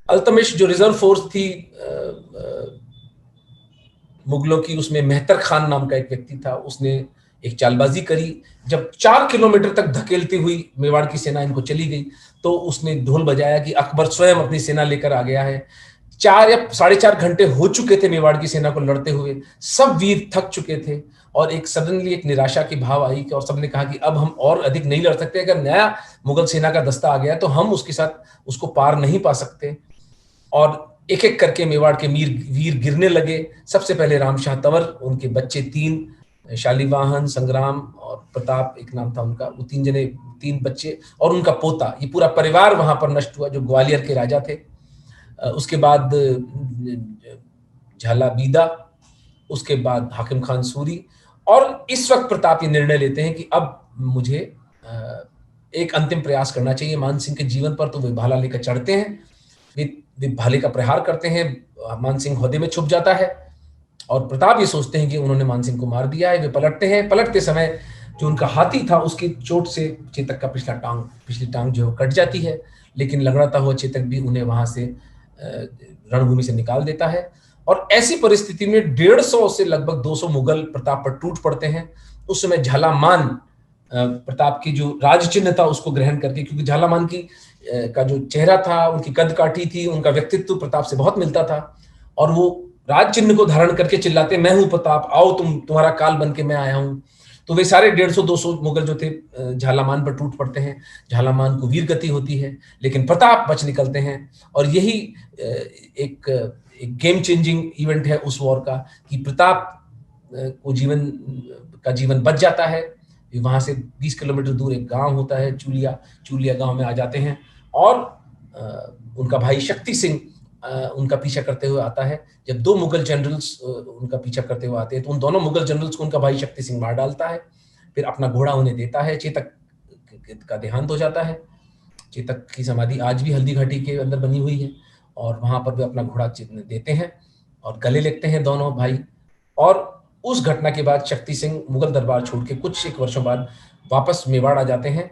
अल्तमिश जो reserve force थी मुगलों की, उसमें मेहतर खान नाम का एक व्यक्ति था, उसने एक चालबाजी करी। जब 4 किलोमीटर तक धकेलती हुई मेवाड़ की सेना इनको चली गई, तो उसने ढोल बजाया कि अकबर स्वयं अपनी सेना लेकर आ गया है। 4 या 4.5 घंटे हो चुके थे मेवाड़ की सेना को लड़ते हुए, सब वीर थक चुके थे, और एक सडनली एक निराशा की भाव आई कि और सबने कहा कि अब हम और अधिक नहीं लड़ सकते, अगर नया मुगल सेना का दस्ता आ गया तो हम उसके साथ उसको पार नहीं पा सकते। और एक एक करके मेवाड़ के वीर वीर गिरने लगे। सबसे पहले रामशाह तंवर, उनके बच्चे तीन, शालीवाहन, संग्राम और प्रताप एक नाम था उनका, वो तीन जने, तीन बच्चे और उनका पोता, ये पूरा परिवार वहां पर नष्ट हुआ, जो ग्वालियर के राजा थे। उसके बाद झाला बीदा, उसके बाद हाकिम खान सूरी। और इस वक्त प्रताप ये निर्णय लेते हैं कि अब मुझे एक अंतिम प्रयास करना चाहिए मान सिंह के जीवन पर। तो वे भाला लेकर चढ़ते हैं, वे वे भाले का प्रहार करते हैं, मान सिंह हौदे में छुप जाता है, और प्रताप ये सोचते हैं कि उन्होंने मान सिंह को मार दिया है। वे पलटते हैं, पलटते समय जो उनका हाथी था उसकी चोट से चेतक का पिछली टांग जो है कट जाती है, लेकिन लंगड़ाता हुआ चेतक भी उन्हें वहां से रणभूमि से निकाल देता है। और ऐसी परिस्थिति में 150 से लगभग 200 मुगल प्रताप पर टूट पड़ते हैं। उस समय झालामान प्रताप की जो राज चिन्ह था उसको ग्रहण करके, क्योंकि झालामान की का जो चेहरा था, उनकी कद काठी थी, उनका व्यक्तित्व प्रताप से बहुत मिलता था, और वो राज चिन्ह को धारण करके चिल्लाते, मैं हूं प्रताप, आओ तुम्हारा काल बन के मैं आया हूं। तो वे सारे 150-200 मुगल जो थे झालामान पर टूट पड़ते हैं। झालामान को वीर गति होती है, लेकिन प्रताप बच निकलते हैं। और यही एक एक गेम चेंजिंग इवेंट है उस वॉर का, कि प्रताप को जीवन बच जाता है। वहां से 20 किलोमीटर दूर एक गांव होता है चूलिया, चूलिया गांव में आ जाते हैं, और उनका भाई शक्ति सिंह उनका पीछा करते हुए आता है। जब दो मुगल जनरल्स उनका पीछा करते हुए आते हैं, तो उन दोनों मुगल जनरल्स को उनका भाई शक्ति सिंह मार डालता है, फिर अपना घोड़ा उन्हें देता है। चेतक का देहांत हो जाता है। चेतक की समाधि आज भी हल्दी घाटी के अंदर बनी हुई है, और वहां पर वे अपना घोड़ा देते हैं और गले लगते हैं दोनों भाई। और उस घटना के बाद शक्ति सिंह मुगल दरबार छोड़ के कुछ एक वर्षों बाद वापस मेवाड़ आ जाते हैं।